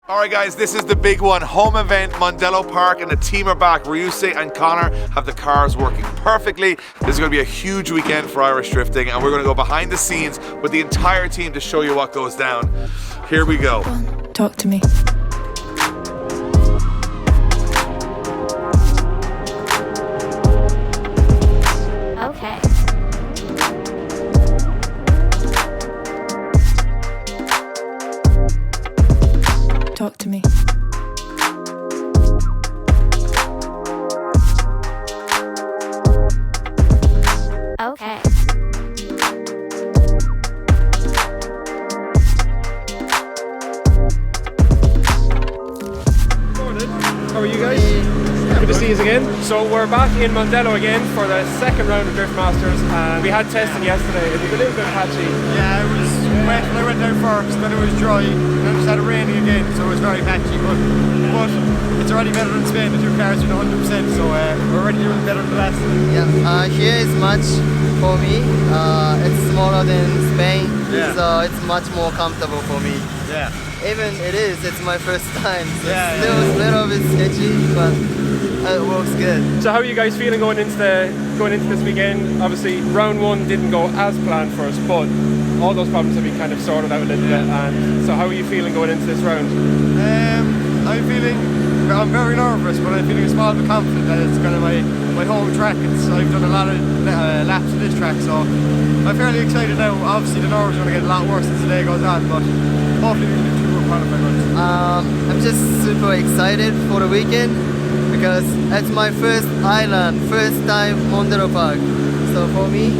All right, guys, this is the big one. Home event, Mondello Park, and the team are back. Ryusei and Conor have the cars working perfectly. This is going to be a huge weekend for Irish drifting, and we're going to go behind the scenes with the entire team to show you what goes down. Here we go. Talk to me. Okay. Talk to me. Okay. How are you guys? Good to see you again. So we're back in Mondello again for the second round of Drift Masters. We had testing yesterday. It was a little bit patchy. Yeah, it was wet when I went down first, then it was dry, and then it started raining again, so it was very patchy. But it's already better than Spain. The two cars are 100%, so we're already doing better than the last. Yeah, here is much for me. It's smaller than Spain, so it's much more comfortable for me. Yeah. Even it's my first time, so Yeah, it's still a little bit sketchy, but it works good. So how are you guys feeling going into this weekend? Obviously, round one didn't go as planned for us, but all those problems have been kind of sorted out a little bit. And so how are you feeling going into this round? I'm very nervous, but I'm feeling a small bit confident that it's kind of my home track. I've done a lot of laps of this track, so I'm fairly excited now. Obviously, the nerves are going to get a lot worse as the day goes on, but hopefully we can do 2 more qualifying runs. I'm just super excited for the weekend because it's my first island, first time Mondello Park. So for me,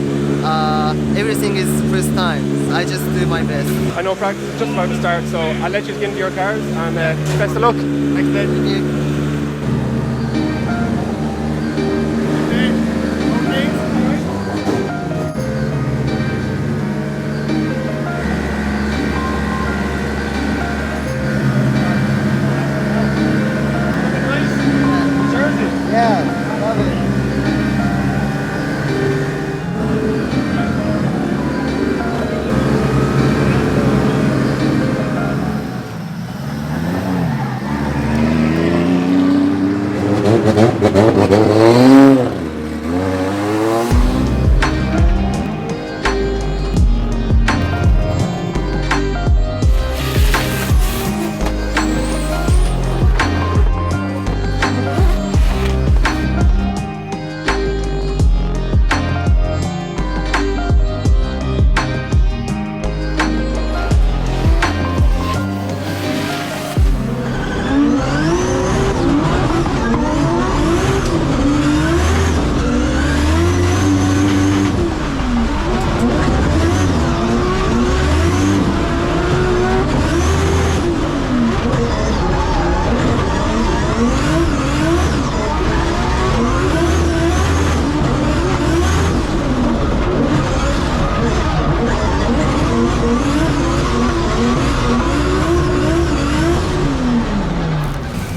everything is first time. I just do my best. I know practice is just about to start, so I'll let you get into your cars and best of luck. Thanks, Ben. Thank you. Yeah, love it.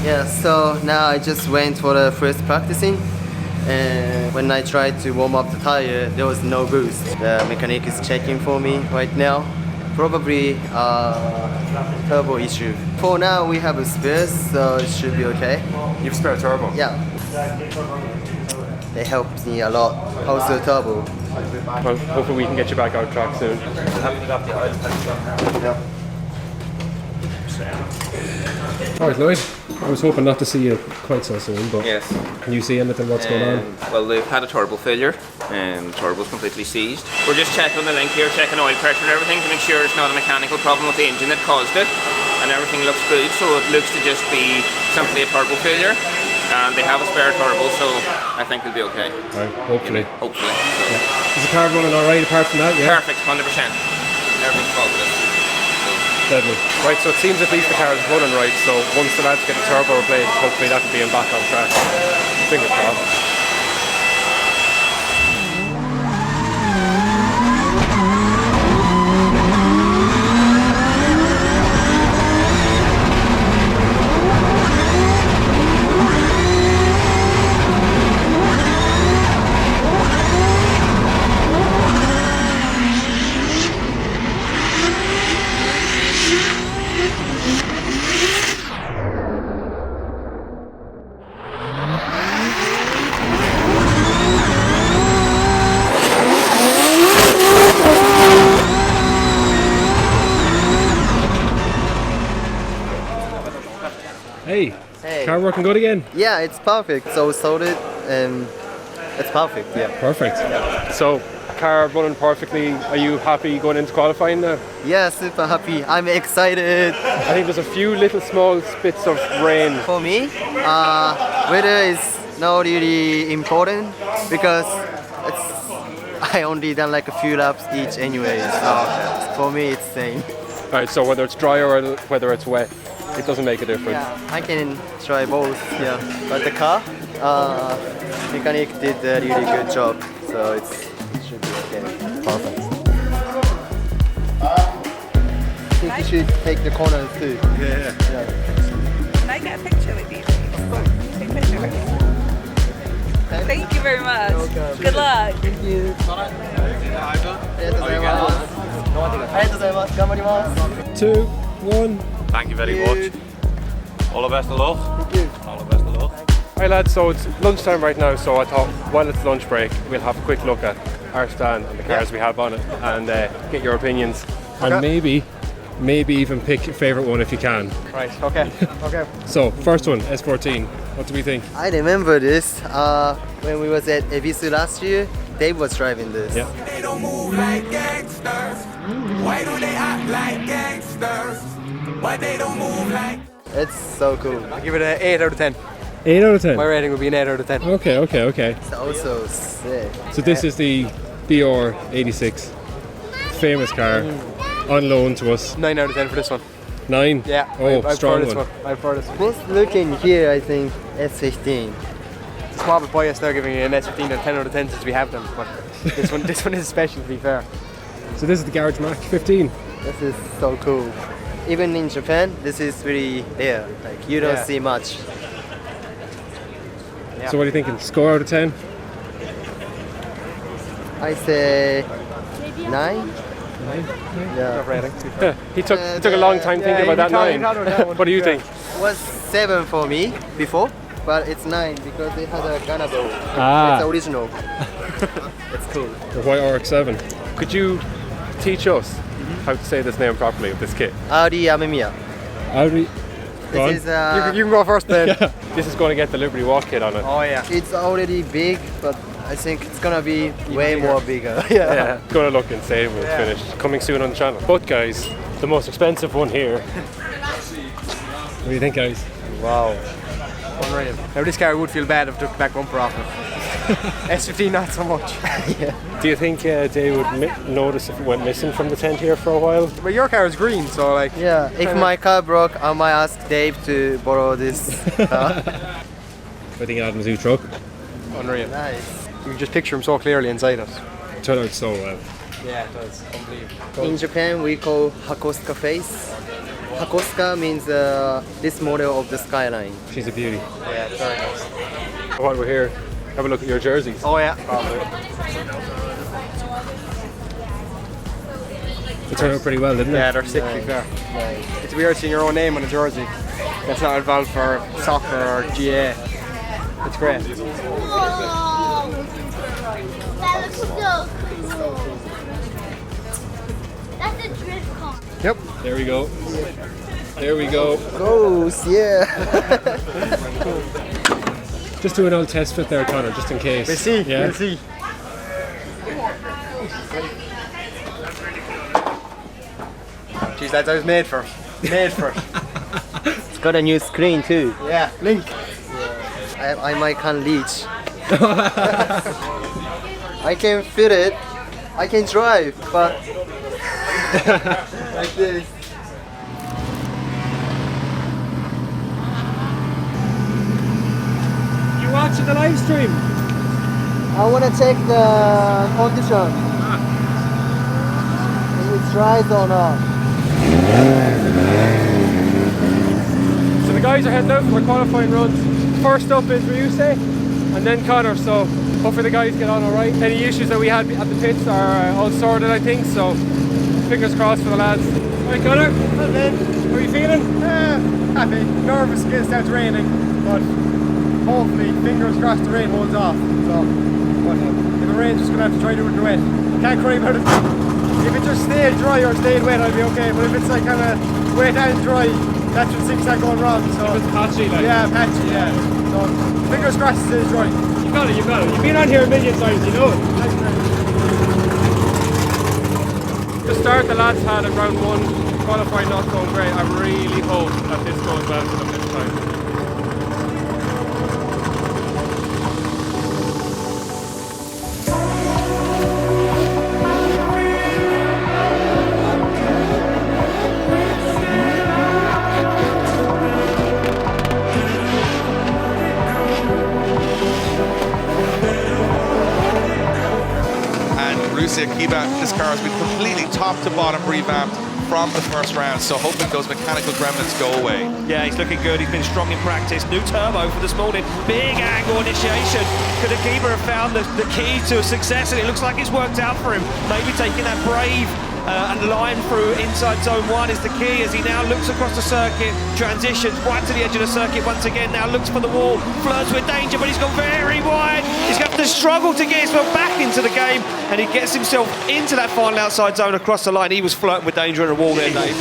Yeah, so now I just went for the first practicing, and when I tried to warm up the tire, there was no boost. The mechanic is checking for me right now. Probably turbo issue. For now we have a spare, so it should be okay. You've spare turbo? Yeah. They helped me a lot. Also turbo. Well, hopefully we can get you back out track soon. Yeah. Alright, Lloyd. I was hoping not to see you quite so soon, but Yes. can you see anything what's going on? Well, they've had a turbo failure and the turbo's completely seized. We're just checking the link here, checking oil pressure and everything to make sure it's not a mechanical problem with the engine that caused it. And everything looks good, so it looks to just be simply a turbo failure. And they have a spare turbo, so I think they'll be okay. Right, hopefully. Hopefully. So. Is the car running alright apart from that? Yeah. Perfect, 100%. Everything's positive. Deadly. Right, so it seems at least the car is running right, so once the lads get the turbo replaced, hopefully that'll be back on track. Fingers crossed. Hey, Hey. car working good again? Yeah, it's perfect. So sorted. It's perfect. Yeah. Perfect. So, car running perfectly. Are you happy going into qualifying now? Yeah, super happy. I'm excited. I think there's a few little small spits of rain. For me, weather is not really important because I only done like a few laps each anyway. So for me, it's same. Alright, so whether it's dry or whether it's wet, it doesn't make a difference. Yeah, I can try both. Yeah, but the car, mechanic did a really good job. So it should be okay. Perfect. I think you should take the corners too. Yeah. Can I get a picture with you? Take a picture with you. Thank you very much. Good luck. Thank you. ありがとうございます。ありがとうございます。頑張ります。 2, 1. Thank you very much. All the best of luck. Thank you. All the best of luck. Hi lads, so it's lunchtime right now, so I thought while it's lunch break, we'll have a quick look at our stand and the cars we have on it and get your opinions. And maybe even pick your favourite one if you can. Right, okay. Okay. So, first one, S14. What do we think? I remember this when we was at Ebisu last year. Dave was driving this. Yeah. They don't move like gangsters. Why do they act like gangsters? Why they don't move like... It's so cool. I'll give it an 8 out of 10. 8 out of 10? My rating would be an 8 out of 10. Okay. It's also sick. So this is the BR86. Famous car. On loan to us. 9 out of 10 for this one. 9? Yeah. Oh, I strong prefer one. this one. I prefer this one. Best looking here, I think, S15. It's a small bit biased now giving you an S15 and 10 out of 10 since we have them, but this one is special to be fair. So this is the Garage Mac 15. This is so cool. Even in Japan, this is really rare. Like you don't see much. Yeah. So what are you thinking? Score out of 10? I say 9. Yeah. Not rating. He took a long time thinking about that 9. What do you think? It was 7 for me before, but it's 9 because they had a Ganado. Ah. It's original. It's cool. The white RX-7. Could you teach us how to say this name properly of this kit? Audi Amemiya. Audi. Go on. This is You can go first, Ben. This is going to get the Liberty Walk kit on it. Oh yeah. it's already big, but I think it's gonna be way more bigger. Yeah. It's going to look insane when it's finished. Coming soon on the channel. But guys, the most expensive one here. What do you think, guys? Wow. Unreal. Now this car would feel bad if I took the back bumper off it. S15 not so much. Do you think they would notice if it went missing from the tent here for a while? But your car is green, so like... Yeah, if my car broke, I might ask Dave to borrow this car. I think Adam's new truck. Unreal. Nice. You can just picture him so clearly inside us. Turned out so well. Yeah, it does. Unbelievable. In Japan, we call Hakosuka face. Hakosuka means this model of the Skyline. She's a beauty. Yeah, it's very nice. While we're here, have a look at your jerseys. Oh yeah. They turned out pretty well, didn't they? Yeah, they're sick to be fair. It's weird seeing your own name on a jersey that's not involved for soccer or GA. It's great. That looks so cool. That's a drift car. Yep. There we go. There we go. Ghost, yeah. Just do an old test fit there, Conor, just in case. We'll see. Yeah? We'll see. Jeez, lads, I was made for it. Made for it. It's got a new screen too. Yeah, Link. I might can't reach. I can fit it. I can drive, but like this. You watching the live stream? I want to check the condition. If it dries or not. So the guys are heading out for their qualifying runs. First up is Ryusei and then Conor, so hopefully the guys get on alright. Any issues that we had at the pits are all sorted, I think, so fingers crossed for the lads. Alright, Conor, how are you feeling? Happy. Nervous against that raining, but hopefully, fingers crossed, the rain holds off. So, but if it rains, just gonna have to try to do it in the wet. Can't cry about it. If it just stayed dry or stayed wet, I'd be okay. But if it's like kind of wet and dry, that's what seems like going wrong. So It was patchy, like. yeah, patchy, yeah. So fingers crossed it's right. You got it. You've been on here a million times, you know it. The start the lads had at round 1, qualifying not going great. I really hope that this goes well for them this time. Ryusei Akibas, this car has been completely top to bottom revamped from the first round, so hoping those mechanical gremlins go away. Yeah, he's looking good. He's been strong in practice. New turbo for this morning. Big angle initiation. Could Akiba have found the key to success? And it looks like it's worked out for him. Maybe taking that brave and line through inside zone 1 is the key as he now looks across the circuit, transitions right to the edge of the circuit once again, now looks for the wall, flirts with danger, but he's gone very wide. He's going to have to struggle to get himself back into the game, and he gets himself into that final outside zone across the line. He was flirting with danger and a wall there, Dave.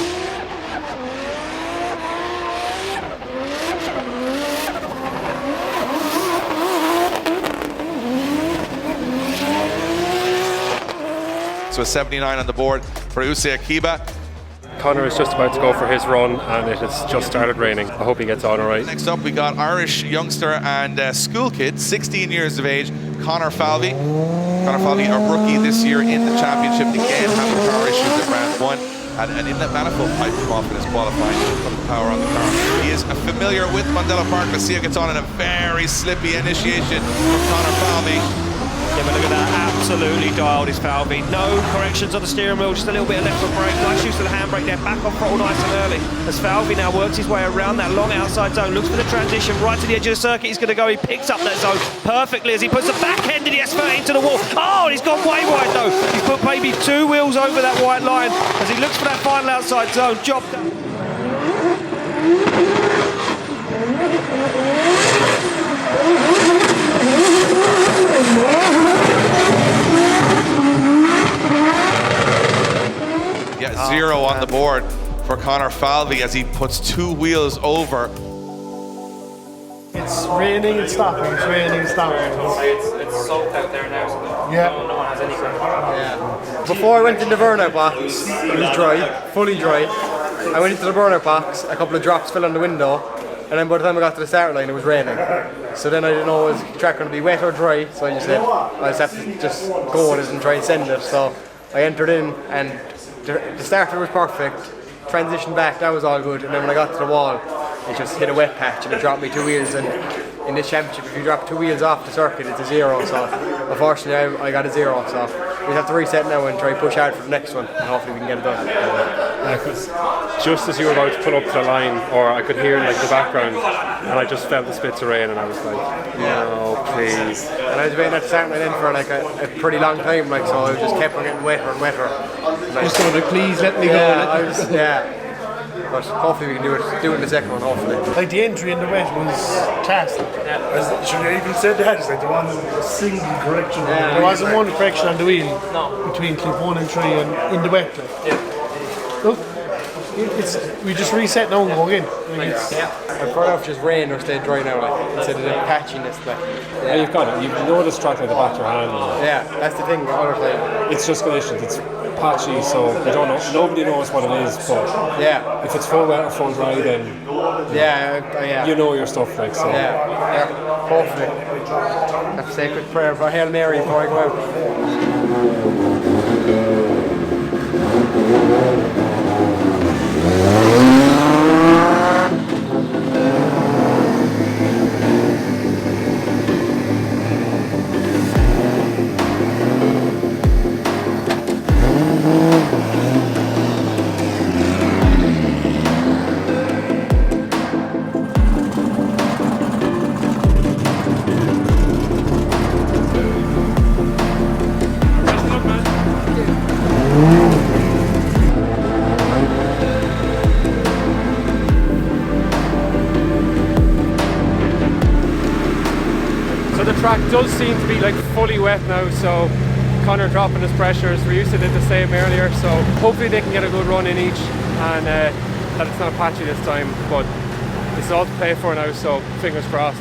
So a 79 on the board for Ryusei Akibas. Conor is just about to go for his run and it has just started raining. I hope he gets on all right. Next up we got Irish youngster and school kid, 16 years of age, Conor Falvey. Conor Falvey, a rookie this year in the championship, again having car issues at round 1. And an inlet manifold pipe come off in his qualifying to put the power on the car. He is familiar with Mondello Park. Let's see how it gets on in a very slippy initiation from Conor Falvey. Yeah, but look at that, absolutely dialed is Falvey. No corrections on the steering wheel, just a little bit of left foot brake. Nice use of the handbrake there, back on throttle nice and early. As Falvey now works his way around that long outside zone, looks for the transition right to the edge of the circuit. He's going to go, he picks up that zone perfectly as he puts the back end of the S30 into the wall. Oh, and he's gone way wide though. He's put maybe 2 wheels over that white line as he looks for that final outside zone. Job done. Yeah, 0 on the board for Conor Falvey as he puts 2 wheels over. It's raining and stopping, it's raining and stopping. It's soaked out there now, so no one has any ground. Yeah. Before I went in the burnout box, it was dry, fully dry. I went into the burnout box, a couple of drops fell on the window, and then by the time I got to the start line it was raining. So then I didn't know was the track going to be wet or dry, so I just said I just have to just go with it and try and send it. So I entered in and the starter was perfect, transition back, that was all good, and then when I got to the wall it just hit a wet patch and it dropped me 2 wheels, and in this championship if you drop 2 wheels off the circuit it's a 0, so unfortunately I got a 0, so we have to reset now and try push hard for the next one and hopefully we can get it done. Just as you were about to pull up to the line, or I could hear like the background, and I just felt the spits of rain and I was like, no, please. And I was waiting at the start line then for like a pretty long time, like, so I just kept on getting wetter and wetter. Just going to please let me go. Yeah. But hopefully we can do it in the second one, hopefully. Like the entry in the wet was fantastic. Should I even said that? It's like there wasn't a single correction. Yeah, there wasn't one correction on the wheel between clip 1 and 3 and in the wet. Like. Yeah. Look, we just reset now and go again. I'd prefer off just rain or stay dry now, like, instead of the patchiness. Like. Yeah, you've got it. You know this track like the back of your hand. Yeah, that's the thing. Other time. It's just conditions. It's patchy, so you don't know. Nobody knows what it is. But yeah, if it's full wet or full dry, then you know your stuff. Like so. Yeah. Hopefully. I have to say a quick prayer for Hail Mary before I go out. The track does seem to be like fully wet now, so Conor dropping his pressures. Ryusei did the same earlier, so hopefully they can get a good run in each and that it's not patchy this time, but it's all to play for now, so fingers crossed.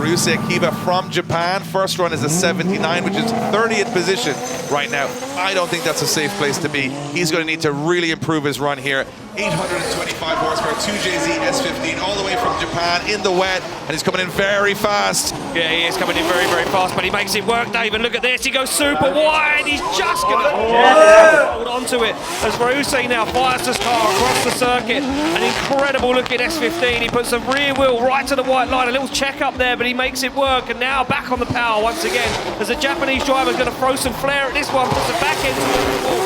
Ryusei Akibas from Japan. First run is a 79, which is 30th position right now. I don't think that's a safe place to be. He's going to need to really improve his run here. 825 horsepower, 2JZ S15, all the way from Japan in the wet, and he's coming in very fast. Yeah, he is coming in very, very fast, but he makes it work, Dave. And look at this, he goes super wide. He's just going to hold on to it as Ryusei now fires his car across the circuit. An incredible looking S15. He puts the rear wheel right to the white line, a little check up there, but he makes it work. And now back on the power once again as the Japanese driver is going to throw some flair at this one, puts the back end towards the wall.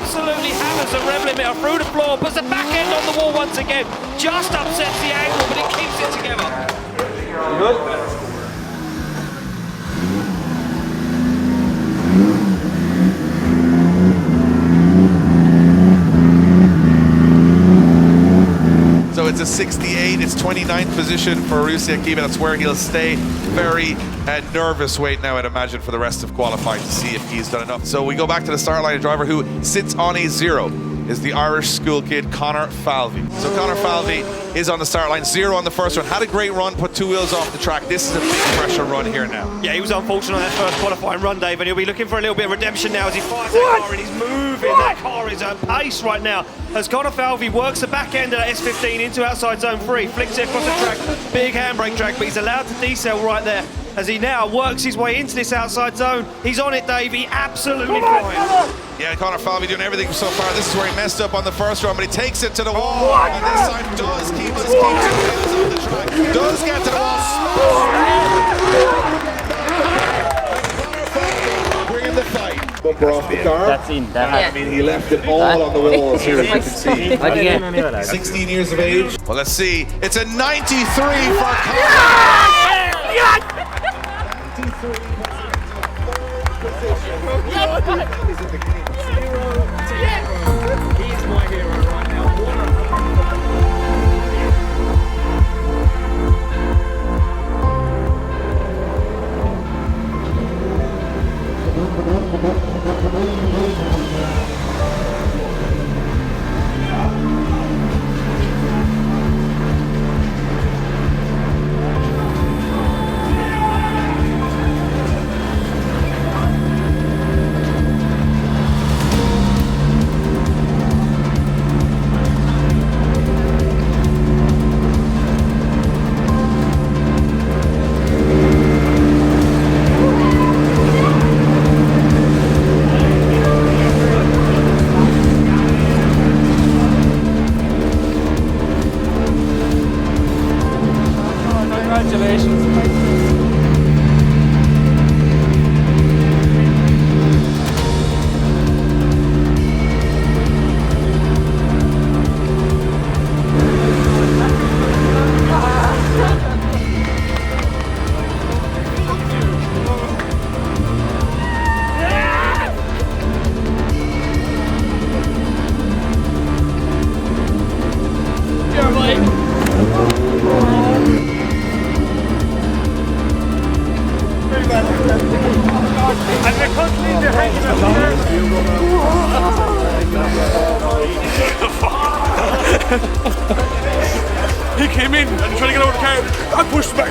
Absolutely hammers the rev limiter through the floor, puts the back end on the wall once again. Just upsets the angle, but it keeps it together. Good. So it's a 68, it's 29th position for Ryusei Akibas. That's where he'll stay. Very nervous wait now, I'd imagine, for the rest of qualifying to see if he's done enough. So we go back to the start line. A driver who sits on a 0 is the Irish school kid, Conor Falvey. So Conor Falvey is on the start line, 0 on the first run. Had a great run, put 2 wheels off the track. This is a big pressure run here now. Yeah, he was unfortunate on that first qualifying run, Dave, and he'll be looking for a little bit of redemption now as he fires that car and he's moving. That car is at pace right now as Conor Falvey works the back end of that S15 into outside zone 3, flicks it across the track, big handbrake track, but he's allowed to decel right there as he now works his way into this outside zone. He's on it, Dave. He absolutely flying. Yeah, Conor Falvey doing everything so far. This is where he messed up on the first run, but he takes it to the wall. And this time does keep his wheels on the track. Does get to the wall. Bringing the fight. Bumper off the car. That's in. I mean, he left it all on the walls here, as you can see. 16 years of age. Well, let's see. It's a 93 for Conor. He's my hero right now. He came in and tried to get out of the car. I pushed back.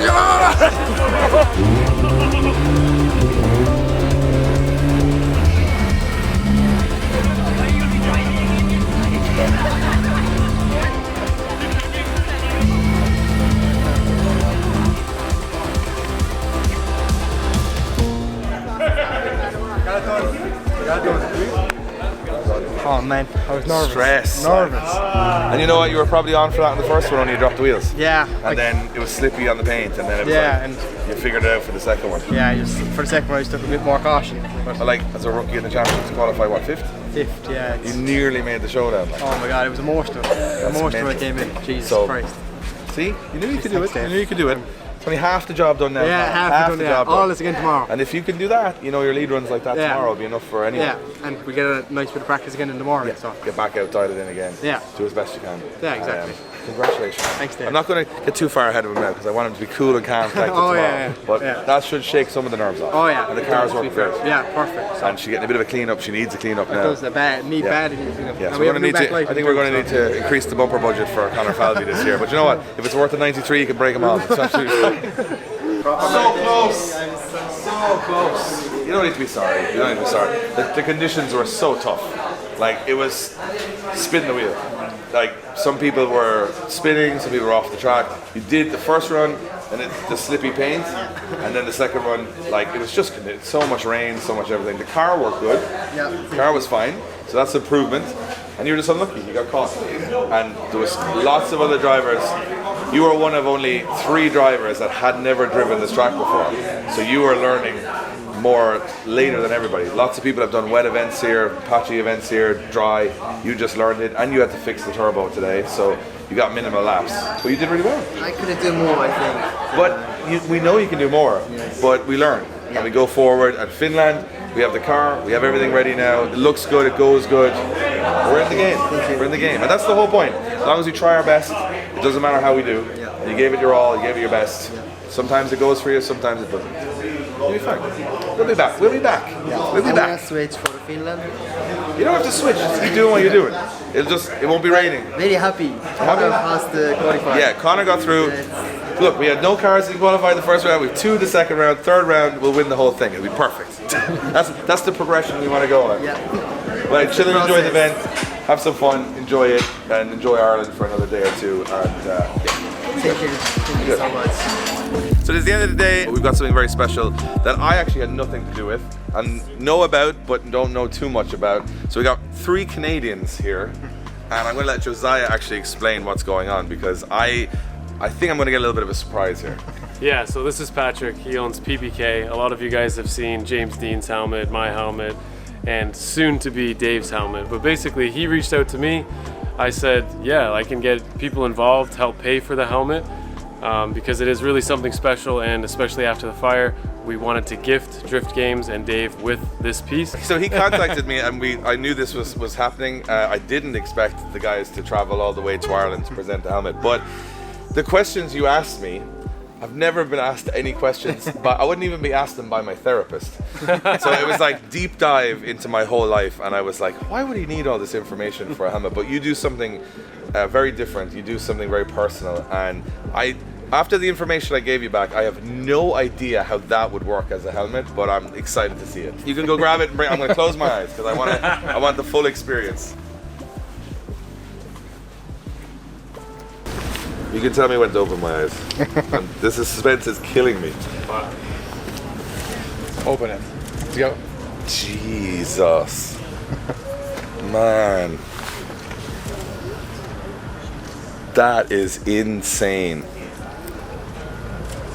Oh man, I was nervous. Stress. Nervous. And you know what? You were probably on for that in the first one when you dropped the wheels. Yeah. And then it was slippy on the paint, and then it was and you figured it out for the second one. yeah, I just for the second one I just took a bit more caution. But Like as a rookie in the championships, qualify what, 5th? 5th, yeah. You nearly made the showdown. Like. Oh my god, it was a monster. A monster when I came in. Jesus Christ. See, you knew you could do it. You knew you could do it. It's only half the job done now. Yeah, half the job. All is again tomorrow. And if you can do that, you know, your lead runs like that tomorrow will be enough for anyone. Yeah, and we get a nice bit of practice again in the morning. So get back out, dial it in again. Yeah. Do as best you can. Yeah, exactly. Congratulations. Thanks, Dave. I'm not going to get too far ahead of him now because I want him to be cool and calm collected Oh, tomorrow. yeah. But that should shake some of the nerves off. Oh yeah. And the car's working great. Yeah, perfect. And she's getting a bit of a clean up. She needs a clean up now. Does the need badly. Yeah, so we're going to need to. I think we're going to need to increase the bumper budget for Conor Falvey this year. But you know what? If it's worth a 93, you can break them all. It's absolutely so close. So close. You don't need to be sorry. You don't need to be sorry. The conditions were so tough. Like it was spin the wheel. Like some people were spinning, some people were off the track. You did the first run and the slippy paint, and then the second run, like it was just so much rain, so much everything. The car worked good. Yeah. The car was fine, so that's improvement. And you were just unlucky. You got caught. And there was lots of other drivers. You were one of only 3 drivers that had never driven this track before. So you were learning more later than everybody. Lots of people have done wet events here, patchy events here, dry. You just learned it, and you had to fix the turbo today, so you got minimal laps. But you did really well. I could have done more, I think. But we know you can do more, but we learn. And we go forward. At Finland, we have the car, we have everything ready now. It looks good, it goes good. We're in the game. We're in the game. And that's the whole point. As long as we try our best, it doesn't matter how we do. You gave it your all, you gave it your best. Sometimes it goes for you, sometimes it doesn't. You'll be fine. We'll be back. We'll be back. We'll be I'm back. gonna switch for Finland. You don't have to switch. Just keep doing what you're doing. It won't be raining. Very happy. Happy? Past the qualifier. Yeah, Conor got through. Look, we had no cars in qualify the first round. We have 2 the second round. Third round, we'll win the whole thing. It'll be perfect. That's the progression we want to go on. Yeah. Well, chill and enjoy the event. Have some fun. Enjoy it, and enjoy Ireland for another day or two. And Thank you so much. so it's the end of the day. We've got something very special that I actually had nothing to do with and know about, but don't know too much about. So we got 3 Canadians here, and I'm going to let Josiah actually explain what's going on because I think I'm going to get a little bit of a surprise here. Yeah, so this is Patrick. He owns PPK. A lot of you guys have seen James Dean's helmet, my helmet, and soon to be Dave's helmet. But basically, he reached out to me. I said, yeah, I can get people involved, help pay for the helmet, because it is really something special, and especially after the fire, we wanted to gift Drift Games and Dave with this piece. So he contacted me, and I knew this was happening. I didn't expect the guys to travel all the way to Ireland to present the helmet, but the questions you asked me, I've never been asked any questions, but I wouldn't even be asked them by my therapist. So it was like deep dive into my whole life, and I was like, why would he need all this information for a helmet? But you do something very different. You do something very personal, and after the information I gave you back, I have no idea how that would work as a helmet, but I'm excited to see it. You can go grab it and I'm going to close my eyes because I want the full experience. You can tell me when to open my eyes. And this suspense is killing me. Open it. Let's go. Jesus. Man. That is insane.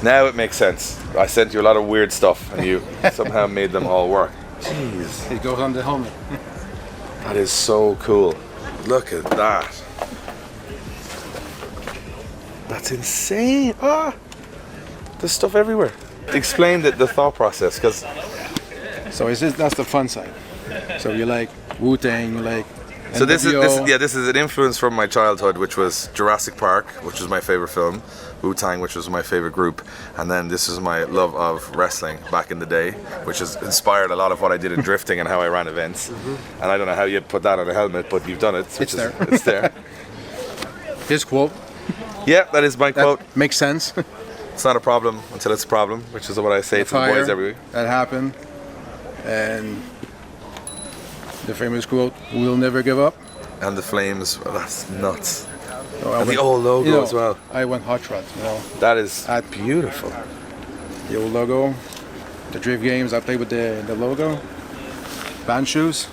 Now it makes sense. I sent you a lot of weird stuff and you somehow made them all work. Jeez. It goes on the helmet. That is so cool. Look at that. That's insane. Ah, there's stuff everywhere. Explain the thought process, because. So that's the fun side. So you like Wu-Tang, you like. So this is an influence from my childhood, which was Jurassic Park, which was my favorite film, Wu-Tang, which was my favorite group, and then this is my love of wrestling back in the day, which has inspired a lot of what I did in drifting and how I ran events. And I don't know how you put that on a helmet, but you've done it. It's there. It's there. His quote. Yeah, that is my quote. Makes sense. It's not a problem until it's a problem, which is what I say to the boys every week. That happened, and the famous quote, "We'll never give up." And the flames, that's nuts. And the old logo as well. I went hot rod, That is beautiful. The old logo, the Drift Games, I played with the logo. Band shoes.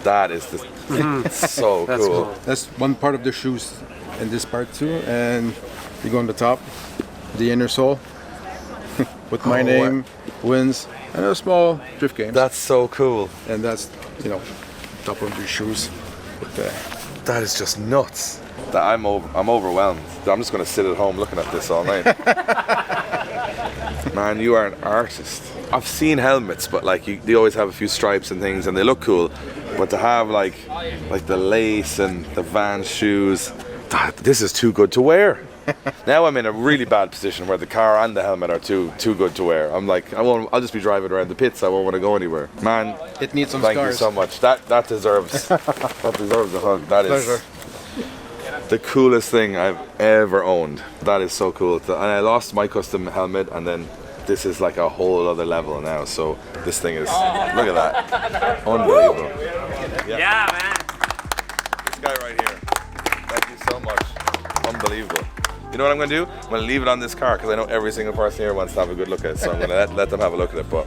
That is so That's cool. That's one part of the shoes in this part too, and you go on the top, the inner sole, with my name, wins, and a small Drift Games. That's so cool. And that's, top of your shoes. That is just nuts. I'm overwhelmed. I'm just going to sit at home looking at this all night. Man, you are an artist. I've seen helmets, but like they always have a few stripes and things, and they look cool. But to have like the lace and the Vans shoes, this is too good to wear. Now I'm in a really bad position where the car and the helmet are too good to wear. I'm like, I'll just be driving around the pits. I won't want to go anywhere. Man, it needs some thank scars. you so much. That deserves that deserves a hug. That Pleasure. is the coolest thing I've ever owned. That is so cool. And I lost my custom helmet, and then this is like a whole other level now. So this thing is, look at that, unbelievable. Yeah, man. This guy right here. Thank you so much. Unbelievable. You know what I'm going to do? I'm going to leave it on this car because I know every single person here wants to have a good look at it. So I'm going to let them have a look at it. But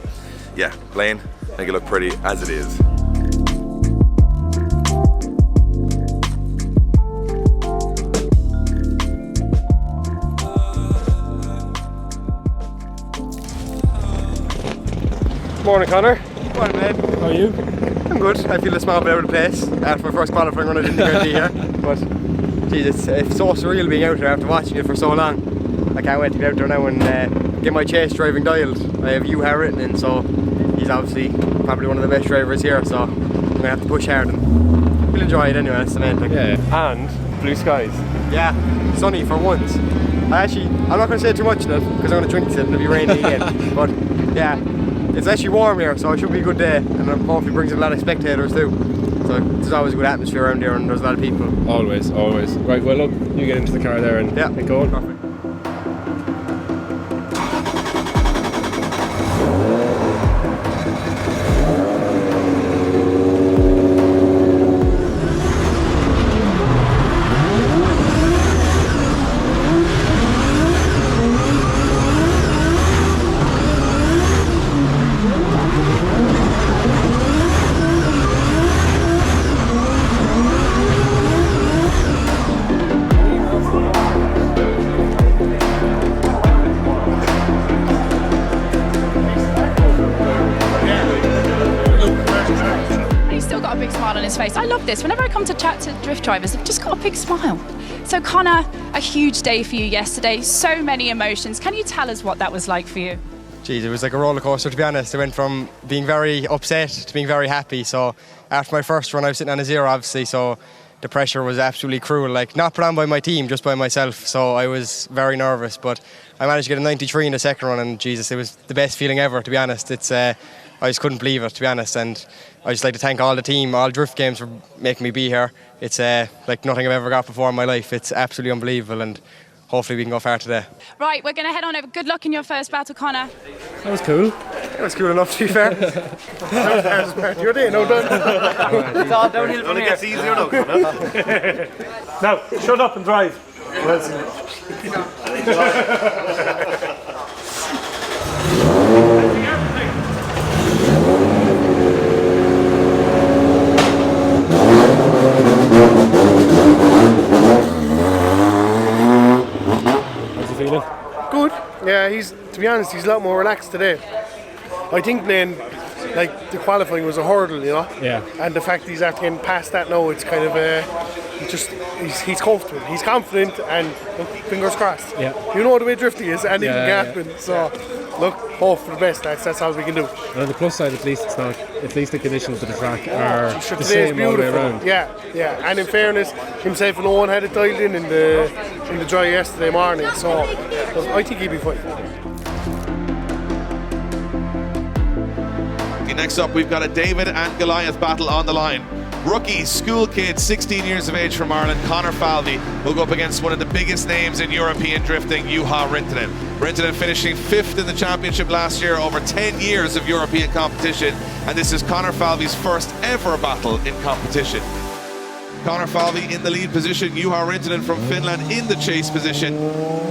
yeah, plain, make it look pretty as it is. Morning, Conor. Morning, mate. How are you? I'm good. I feel a small bit out of place after my first qualifying run. I didn't think I'd be here, but geez, it's so surreal being out here after watching it for so long. I can't wait to get out there now and get my chase driving dialed. I have Juha written in, so he's obviously probably one of the best drivers here, so I'm gonna have to push hard and we'll enjoy it anyway. That's the main thing. Yeah, and blue skies. Yeah, sunny for once. I'm not gonna say too much in it because I'm gonna drink it and it'll be raining again. But yeah, it's actually warm here, so it should be a good day, and hopefully brings in a lot of spectators too. So there's always a good atmosphere around here, and there's a lot of people. Always, always. Right, well look, you get into the car there and get going. Perfect. Face. I love this. Whenever I come to chat to drift drivers, they've just got a big smile. So Conor, a huge day for you yesterday. So many emotions. Can you tell us what that was like for you? Geez, it was like a roller coaster, to be honest. I went from being very upset to being very happy. So after my first run, I was sitting on a 0, obviously. So the pressure was absolutely cruel. Like, not put on by my team, just by myself. So I was very nervous. But I managed to get a 93 in the second run, and Jesus, it was the best feeling ever, to be honest. It's I just couldn't believe it, to be honest, and I just like to thank all the team, all Drift Games for making me be here. It's like nothing I've ever got before in my life. It's absolutely unbelievable, and hopefully we can go far today. Right, we're going to head on over. Good luck in your first battle, Conor. That was cool. It was cool enough, to be fair. Your day, no done. It's all downhill from here. It gets easier now, Conor. Now, shut up and drive. How's he feeling? Good. Yeah, to be honest, he's a lot more relaxed today. I think then, like, the qualifying was a hurdle, you know? Yeah. And the fact he's after getting past that now, it's kind of he's comfortable, he's confident, and look, fingers crossed. Yeah. You know the way drifty is, anything can Yeah. happen. So, look, hope for the best. That's all we can do. And on the plus side, at least the conditions of the track are Sure, the today's same all the way beautiful. around. Yeah. And in fairness, himself and Owen had it dialed in the dry yesterday morning, so look, I think he'll be fine. Next up, we've got a David and Goliath battle on the line. Rookie, school kid, 16 years of age from Ireland, Conor Falvey, will go up against one of the biggest names in European drifting, Juha Rintanen. Rintanen finishing 5th in the championship last year, over 10 years of European competition, and this is Conor Falvey's first ever battle in competition. Conor Falvey in the lead position, Juha Rintanen from Finland in the chase position.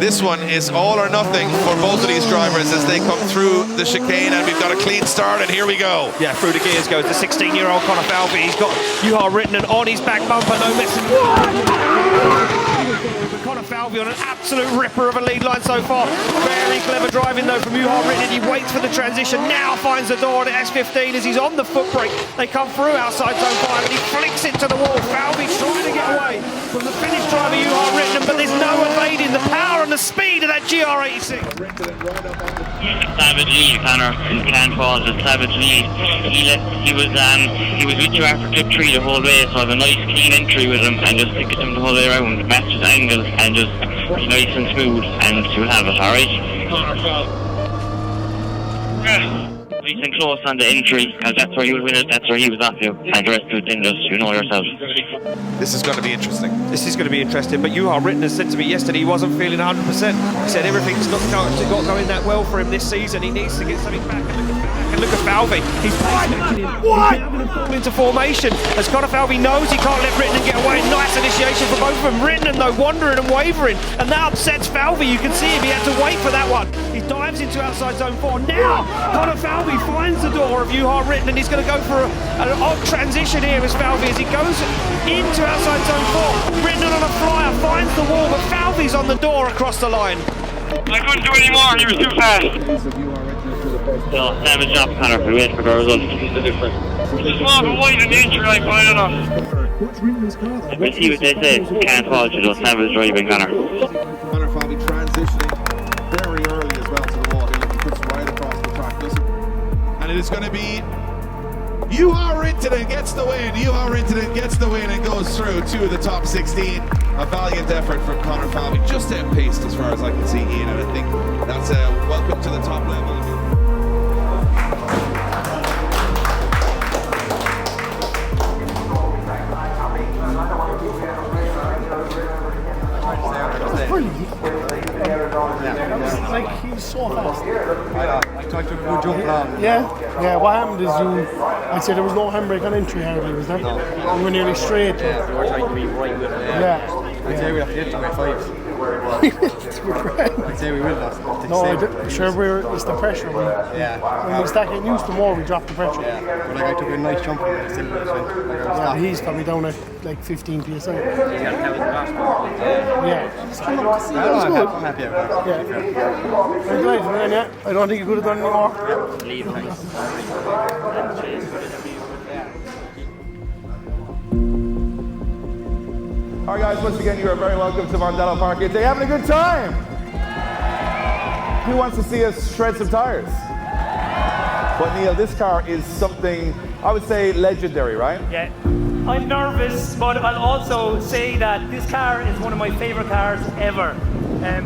This one is all or nothing for both of these drivers as they come through the chicane, and we've got a clean start, and here we go. Yeah, through the gears goes the 16-year-old Conor Falvey. He's got Juha Rintanen on his back bumper, no missing. Conor Falvey on an absolute ripper of a lead line so far. Very clever driving though from Juha Rintanen. He waits for the transition, now finds the door at S15 as he's on the foot brake. They come through outside zone 5 and he flicks it to the wall. Falvey trying to get away. from the Finnish driver you are written, but there's no evading the power and the speed of that GR86. Savage lead, Conor, in Can't Fall, just savage lead. He was with you after clip 3 the whole way, so I have a nice clean entry with him and just ticket him the whole way around, match his angles and just be nice and smooth, and you'll have it, alright? Conor Falvey. Nice and close on the entry, because that's where you would win it, that's where he was off you, and the rest of it then just, you know yourself. This is going to be interesting. This is going to be interesting, but you are written has said to me yesterday he wasn't feeling 100%. He said everything's not going that well for him this season. He needs to get something back and look at Falvey. He's fall into formation as Conor Falvey knows he can't let Britton get away. Nice initiation for both of them. Britton though wandering and wavering, and that upsets Falvey. You can see him. He had to wait for that one. He dives into outside zone 4. Now Conor Falvey finds the door of Juha Ritten, and he's going to go for an odd transition here as Falvey as he goes into outside zone 4. Britton on a flyer finds the wall, but Falvey's on the door across the line. I couldn't do any more, he was too fast. So, savage job, Conor, we wait for the results. Just walk away to the entry, I don't know. Let's see what they say. Can't fall to those savage driving, Conor. Conor Falvey transitioning very early as well to the wall. He puts right across the track, doesn't he? And it is going to be Juha Ritten gets the win. Juha Ritten gets the win and goes through to the top 16. A valiant effort from Conor Falvey, just outpaced as far as I can see, Ian, and I think that's a welcome to the top level. Like, he's so fast. I tried to go jump around. Yeah, what happened is I'd say there was no handbrake on entry hardly, was there? No. You were nearly straight. Yeah, we were trying to be right with it. I'd say we'd have to hit to my 5s. I'd say we will though. No, it's the pressure. When we start getting used to more, we drop the pressure. Yeah, but like I took a nice jump and I still went. He's probably down at like 15 psi. I'm happy about it. I'm delighted, man, yeah. I don't think you could have done any more. Leave, thanks. All right, guys, once again, you are very welcome to Mondello Park. Are you having a good time? Who wants to see us shred some tires? But Neil, this car is something, I would say, legendary, right? Yeah. I'm nervous, but I'll also say that this car is one of my favorite cars ever.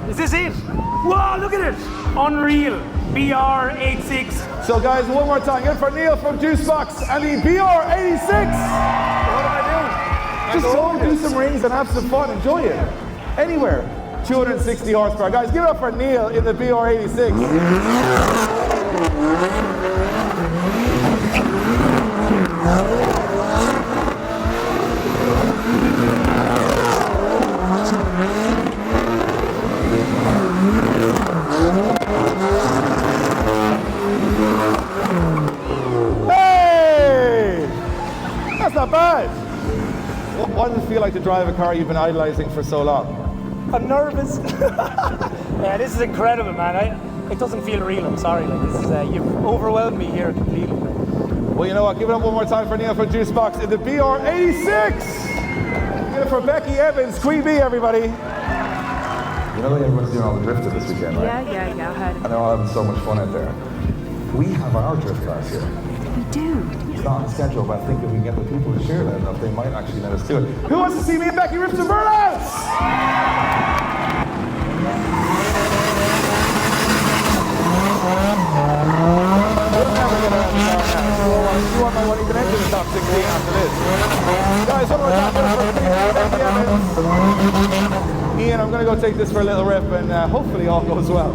Is this it? Wow, look at it! Unreal. BR86. So guys, one more time, get it for Neil from Juicebox and the BR86. What am I doing? Just go do some rings and have some fun, enjoy it. Anywhere. 260 horsepower. Guys, give it up for Neil in the BR86. Hey! That's not bad. What does it feel like to drive a car you've been idolizing for so long? I'm nervous. Yeah, this is incredible, man. It doesn't feel real. I'm sorry. Like this is you've overwhelmed me here completely. Well, you know what? Give it up one more time for Neil from Juicebox in the BR86. Give it for Becky Evans, Queen Bee, everybody. You know that everyone's doing all the drifting this weekend, right? Yeah, I heard. And they're all having so much fun out there. We have our drift cars here. We do. It's not on schedule, but I think if we can get the people to share that enough, they might actually let us do it. Who wants to see me and Becky rip some burnouts? You want my one even enter the top 16 after this. Guys, one more time. Ian, I'm going to go take this for a little rip, and hopefully all goes well.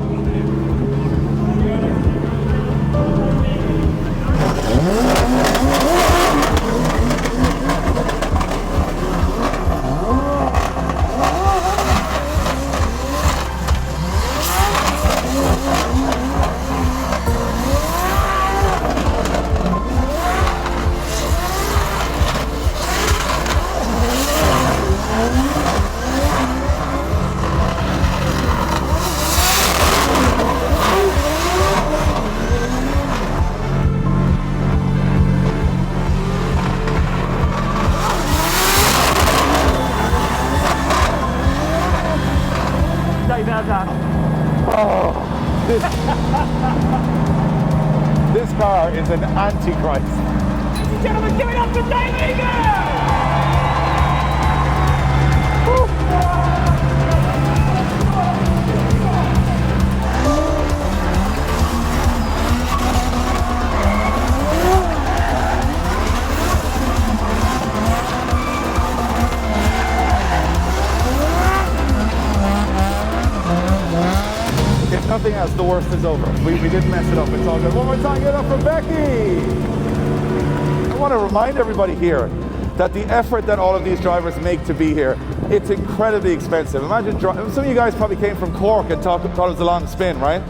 Oh, this car is an antichrist. Ladies and gentlemen, give it up for Dave Eager! If nothing else, the worst is over. We didn't mess it up. It's all good. One more time, get up for Becky. I want to remind everybody here that the effort that all of these drivers make to be here, it's incredibly expensive. Imagine, some of you guys probably came from Cork and thought it was a long spin, right?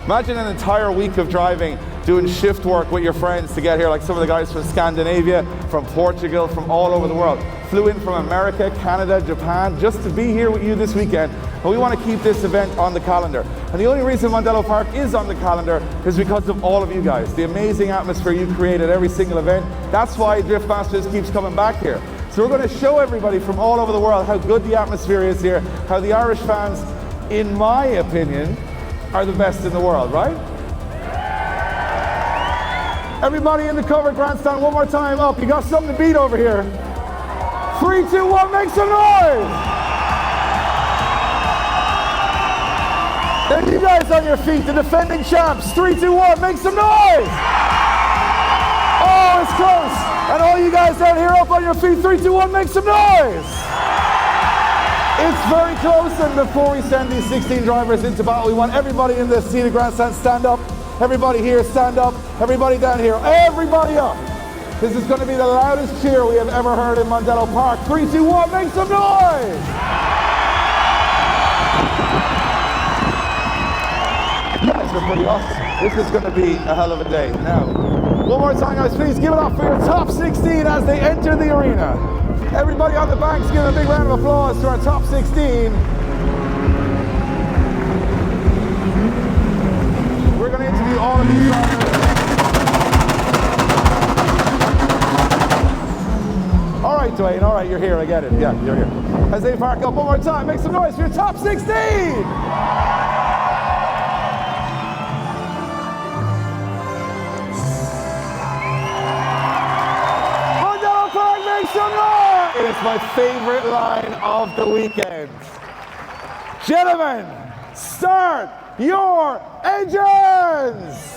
Imagine an entire week of driving, doing shift work with your friends to get here, like some of the guys from Scandinavia, from Portugal, from all over the world. Flew in from America, Canada, Japan, just to be here with you this weekend. And we want to keep this event on the calendar. And the only reason Mondello Park is on the calendar is because of all of you guys. The amazing atmosphere you create at every single event. That's why Drift Masters keeps coming back here. So we're going to show everybody from all over the world how good the atmosphere is here, how the Irish fans, in my opinion, are the best in the world, right? Everybody in the covered grandstand, one more time up. You got something to beat over here. 3, 2, 1, make some noise! And you guys on your feet, the defending champs. 3, 2, 1, make some noise! Oh, it's close. And all you guys down here up on your feet, 3, 2, 1, make some noise! It's very close, and before we send these 16 drivers into battle, we want everybody in the seated grandstand stand up. Everybody here stand up. Everybody down here, everybody up. This is going to be the loudest cheer we have ever heard in Mondello Park. 3, 2, 1, make some noise! You guys are pretty awesome. This is going to be a hell of a day. Now, one more time, guys, please give it up for your top 16 as they enter the arena. Everybody on the banks, give a big round of applause to our top 16. We're going to interview all of these drivers. All right, Dwayne, all right, you're here, I get it. Yeah, you're here. As they park up one more time, make some noise for your top 16! Mondello Park, make some noise! It's my favorite line of the weekend. Gentlemen, start your engines!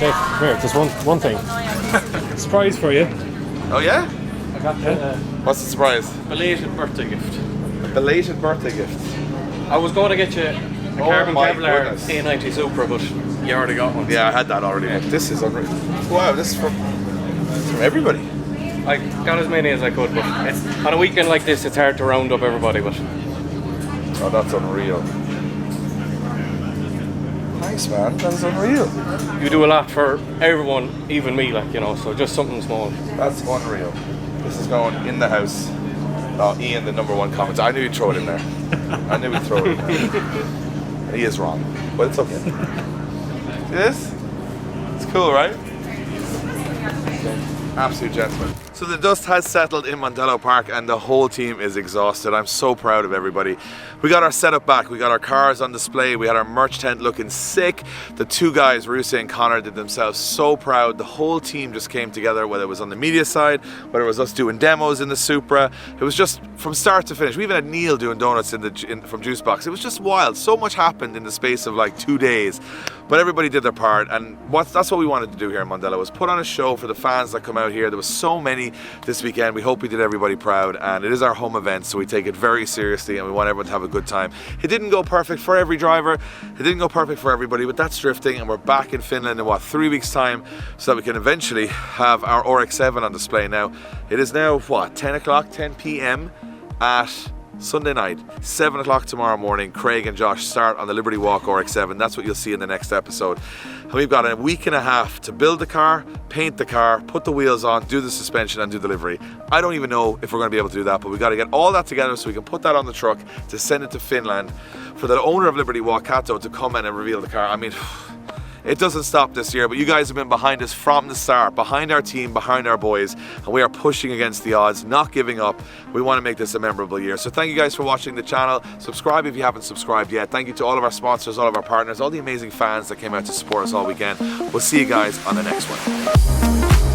Okay, come here, just one thing. Surprise for you. Oh yeah? I got you. What's the surprise? Belated birthday gift. A belated birthday gift. I was going to get you a carbon my Kevlar goodness. A90 Supra, but you already got one. Yeah, I had that already. But this is unreal. Wow, this is from everybody. I got as many as I could, but it's, on a weekend like this, it's hard to round up everybody. But oh, that's unreal. Thanks, man. That's unreal. you do a lot for everyone, even me, like, you know. So just something small. That's unreal. This is going in the house. Oh, Ian, the #1 comment. I knew you'd throw it in there. I knew he'd throw it in there. He is wrong, but it's okay. See this? It's cool, right? Absolute gentleman. So the dust has settled in Mondello Park and the whole team is exhausted. I'm so proud of everybody. We got our setup back, we got our cars on display, we had our merch tent looking sick. The two guys, Ryusei and Conor, did themselves so proud. The whole team just came together, whether it was on the media side, whether it was us doing demos in the Supra. It was just from start to finish. We even had Neil doing donuts from Juice Box. It was just wild. So much happened in the space of like 2 days. But everybody did their part, and that's what we wanted to do here in Mondello, was put on a show for the fans that come out here. There was so many this weekend. We hope we did everybody proud, and it is our home event, so we take it very seriously and we want everyone to have a good time. It didn't go perfect for every driver, it didn't go perfect for everybody, but that's drifting, and we're back in Finland in 3 weeks time, so that we can eventually have our RX-7 on display. Now it is now 10 p.m. at Sunday night, 7 o'clock tomorrow morning. Craig and Josh start on the Liberty Walk RX-7. That's what you'll see in the next episode. And we've got a week and a half to build the car, paint the car, put the wheels on, do the suspension and do delivery. I don't even know if we're going to be able to do that, but we've got to get all that together so we can put that on the truck to send it to Finland for the owner of Liberty Walk, Kato, to come in and reveal the car. I mean, it doesn't stop this year, but you guys have been behind us from the start, behind our team, behind our boys, and we are pushing against the odds, not giving up. We want to make this a memorable year. So thank you guys for watching the channel. Subscribe if you haven't subscribed yet. Thank you to all of our sponsors, all of our partners, all the amazing fans that came out to support us all weekend. We'll see you guys on the next one.